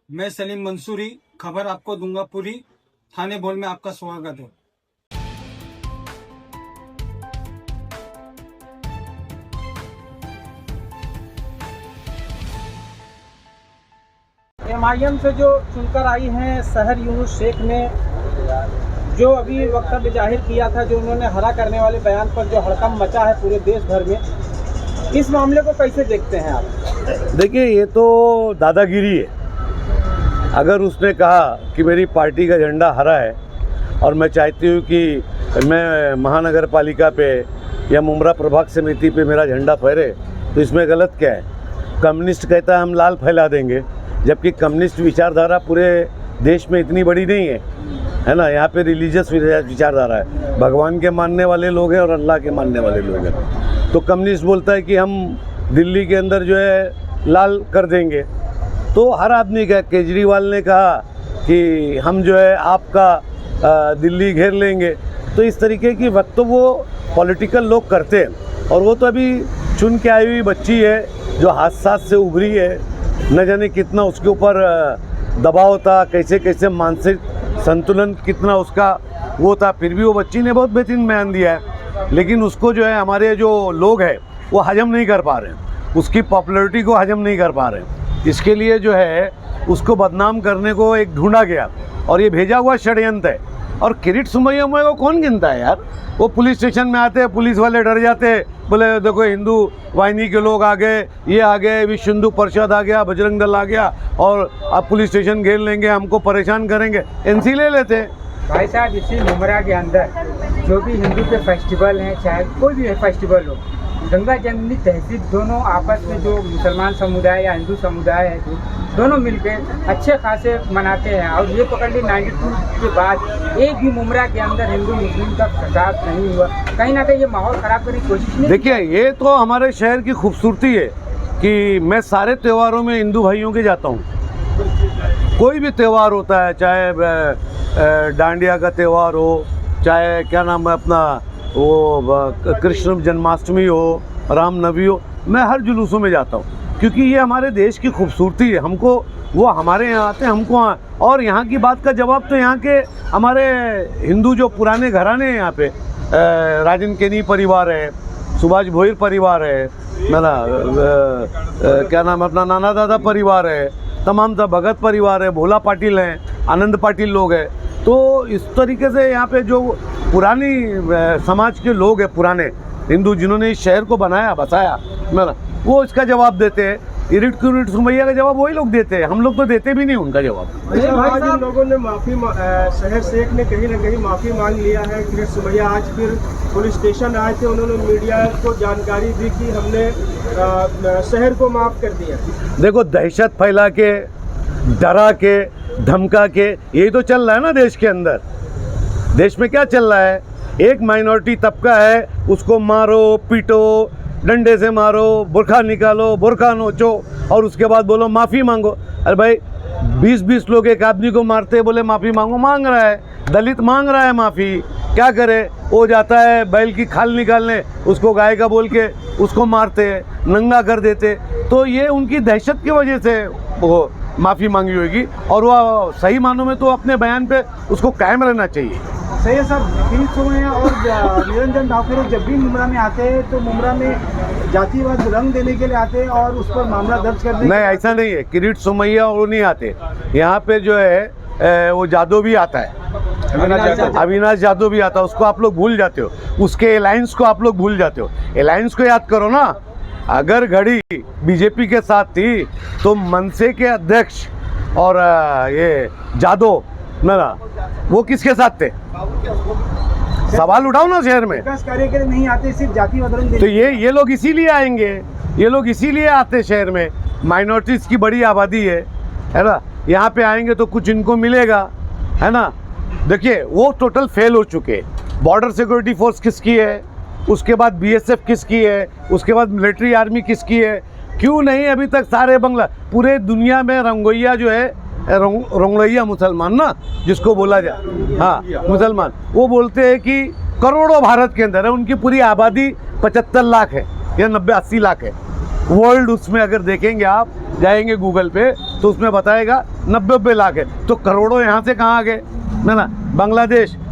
मैं सलीम मंसूरी, खबर आपको दूंगा पूरी। थाने बोल में आपका स्वागत है। एमआईएम से जो चुनकर आई हैं सहर यूनुस शेख ने जो अभी वक्तव्य जाहिर किया था, जो उन्होंने हरा करने वाले बयान पर जो हड़कंप मचा है पूरे देश भर में, इस मामले को कैसे देखते हैं आप? देखिए, ये तो दादागिरी है। अगर उसने कहा कि मेरी पार्टी का झंडा हरा है और मैं चाहती हूँ कि मैं महानगर पालिका पे या मुमरा प्रभाग समिति पे मेरा झंडा फहरे, तो इसमें गलत क्या है? कम्युनिस्ट कहता है हम लाल फैला देंगे, जबकि कम्युनिस्ट विचारधारा पूरे देश में इतनी बड़ी नहीं है ना। यहाँ पे रिलीजियस विचारधारा है, भगवान के मानने वाले लोग हैं और अल्लाह के मानने वाले लोग हैं। तो कम्युनिस्ट बोलता है कि हम दिल्ली के अंदर जो है लाल कर देंगे, तो हर आदमी का, केजरीवाल ने कहा कि हम जो है आपका दिल्ली घेर लेंगे। तो इस तरीके की वक्त वो पॉलिटिकल लोग करते हैं, और वो तो अभी चुन के आई हुई बच्ची है जो हादसा से उभरी है। न जाने कितना उसके ऊपर दबाव था, कैसे कैसे मानसिक संतुलन कितना उसका वो था, फिर भी वो बच्ची ने बहुत बेहतरीन बयान दिया है। लेकिन उसको जो है हमारे जो लोग हैं वो हजम नहीं कर पा रहे हैं, उसकी पॉपुलैरिटी को हजम नहीं कर पा रहे हैं। इसके लिए जो है उसको बदनाम करने को एक ढूंढा गया, और ये भेजा हुआ षड्यंत्र है। और किरीट सोमैया को कौन गिनता है यार? वो पुलिस स्टेशन में आते हैं, पुलिस वाले डर जाते हैं, बोले देखो हिंदू वाहिनी के लोग आ गए, ये आ गए, विश्व हिंदू परिषद आ गया, बजरंग दल आ गया, और अब पुलिस स्टेशन घेर लेंगे, हमको परेशान करेंगे, एनसी ले लेते हैं। भाई साहब, इसी मुमरा के अंदर जो भी हिंदू के फेस्टिवल हैं, चाहे कोई भी फेस्टिवल हो, गंगा जमुनी तहसीब दोनों आपस में जो मुसलमान समुदाय या हिंदू समुदाय है दोनों मिलकर अच्छे खासे मनाते हैं। और ये पकड़ ली 92 के बाद एक भी मुमरा के अंदर हिंदू मुस्लिम का फसाद नहीं हुआ। कहीं ना कहीं ये माहौल ख़राब करने की कोशिश नहीं। देखिए, ये तो हमारे शहर की खूबसूरती है कि मैं सारे त्योहारों में हिंदू भाइयों के जाता हूँ। कोई भी त्यौहार होता है, चाहे डांडिया का त्यौहार हो, चाहे क्या नाम है अपना वो कृष्ण जन्माष्टमी हो, रामनवमी हो, मैं हर जुलूसों में जाता हूँ, क्योंकि ये हमारे देश की खूबसूरती है। हमको वो हमारे यहाँ आते हैं, हमको और यहाँ की बात का जवाब तो यहाँ के हमारे हिंदू जो पुराने घराने हैं यहाँ पे, राजन केनी परिवार है, सुभाष भोईर परिवार है, ना क्या नाम अपना नाना दादा परिवार है, तमाम भगत परिवार है, भोला पाटिल हैं, आनंद पाटिल लोग हैं। तो इस तरीके से यहाँ पे जो पुरानी समाज के लोग हैं, पुराने हिंदू जिन्होंने इस शहर को बनाया बसाया, ना वो इसका जवाब देते हैं। किरीट सोमैया का जवाब वही लोग देते हैं, हम लोग तो देते भी नहीं उनका जवाब। आज इन लोगों ने शहर शेख ने कहीं ना कहीं माफ़ी मांग लिया है। किरीट सोमैया आज फिर पुलिस स्टेशन आए थे, उन्होंने मीडिया को जानकारी दी कि हमने शहर को माफ़ कर दिया। देखो, दहशत फैला के, डरा के, धमका के, यही तो चल रहा है ना देश के अंदर। देश में क्या चल रहा है? एक माइनॉरिटी तबका है, उसको मारो, पीटो, डंडे से मारो, बुरखा निकालो, बुरखा नोचो, और उसके बाद बोलो माफ़ी मांगो। अरे भाई, 20-20 लोग एक आदमी को मारते बोले माफ़ी मांगो, मांग रहा है। दलित मांग रहा है माफ़ी, क्या करे? वो जाता है बैल की खाल निकालने, उसको गाय का बोल के उसको मारते, नंगा कर देते। तो ये उनकी दहशत की वजह से वो माफ़ी मांगी होगी, और वो सही मानों में तो अपने बयान पे उसको कायम रहना चाहिए। सही है साहब। किरीट सोमैया और निरंजन ठाकुर जब भी मुमरा में आते हैं तो मुमरा में जातिवाद रंग देने के लिए आते हैं और उस पर मामला दर्ज करने। नहीं, ऐसा नहीं है। किरीट सोमैया वो नहीं आते यहाँ पे, जो है वो जादव भी आता है, अविनाश जादव भी आता है। उसको आप लोग भूल जाते हो, उसके अलायंस को आप लोग भूल जाते हो। अलायंस को याद करो ना। अगर घड़ी बीजेपी के साथ थी तो मनसे के अध्यक्ष और ये जादव ना, वो किसके साथ थे? सवाल उठाओ ना शहर में। विकास कार्य के लिए नहीं आते, सिर्फ जातिवाद रंग। तो ये लोग इसीलिए आएंगे, ये लोग इसीलिए आते शहर में। माइनॉरिटीज़ की बड़ी आबादी है ना। यहाँ पे आएंगे तो कुछ इनको मिलेगा, है ना। देखिए, वो टोटल फेल हो चुके। बॉर्डर सिक्योरिटी फोर्स किसकी है, उसके बाद बीएसएफ किसकी है, उसके बाद मिलिट्री आर्मी किसकी है? क्यों नहीं अभी तक सारे बंगला, पूरे दुनिया में रंगोइया जो है, रंगोइया मुसलमान ना जिसको बोला जाए, हाँ मुसलमान, वो बोलते हैं कि करोड़ों भारत के अंदर है, उनकी पूरी आबादी 75 लाख है या 90-80 लाख है। वर्ल्ड उसमें अगर देखेंगे आप जाएंगे गूगल पे तो उसमें बताएगा 90 लाख है, तो करोड़ों यहाँ से कहाँ आ गए ना।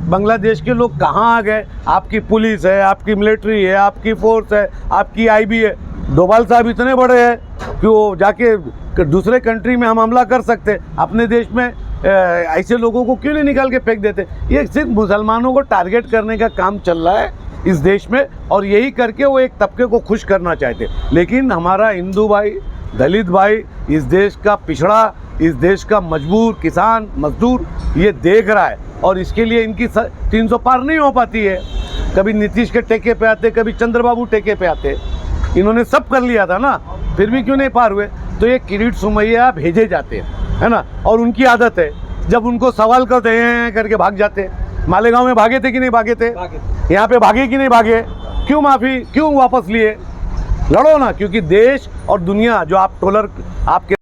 बांग्लादेश के लोग कहाँ आ गए? आपकी पुलिस है, आपकी मिलिट्री है, आपकी फोर्स है, आपकी IB है। डोभाल साहब इतने बड़े हैं कि वो जाके दूसरे कंट्री में हम हमला कर सकते, अपने देश में ऐसे लोगों को क्यों नहीं निकाल के फेंक देते? ये सिर्फ मुसलमानों को टारगेट करने का काम चल रहा है इस देश में, और यही करके वो एक तबके को खुश करना चाहते। लेकिन हमारा हिंदू भाई, दलित भाई, इस देश का पिछड़ा, इस देश का मजबूर किसान मजदूर ये देख रहा है, और इसके लिए इनकी 300 पार नहीं हो पाती है। कभी नीतीश के टेके पे आते, कभी चंद्रबाबू टेके पे आते, इन्होंने सब कर लिया था ना, फिर भी क्यों नहीं पार हुए? तो ये किरीट सुमैया भेजे जाते हैं, है ना, और उनकी आदत है जब उनको सवाल करते हैं करके भाग जाते हैं। मालेगांव में भागे थे कि नहीं भागे थे? यहाँ पे भागे कि नहीं भागे? क्यों माफ़ी, क्यों वापस लिए? लड़ो ना, क्योंकि देश और दुनिया जो आप टोलर आपके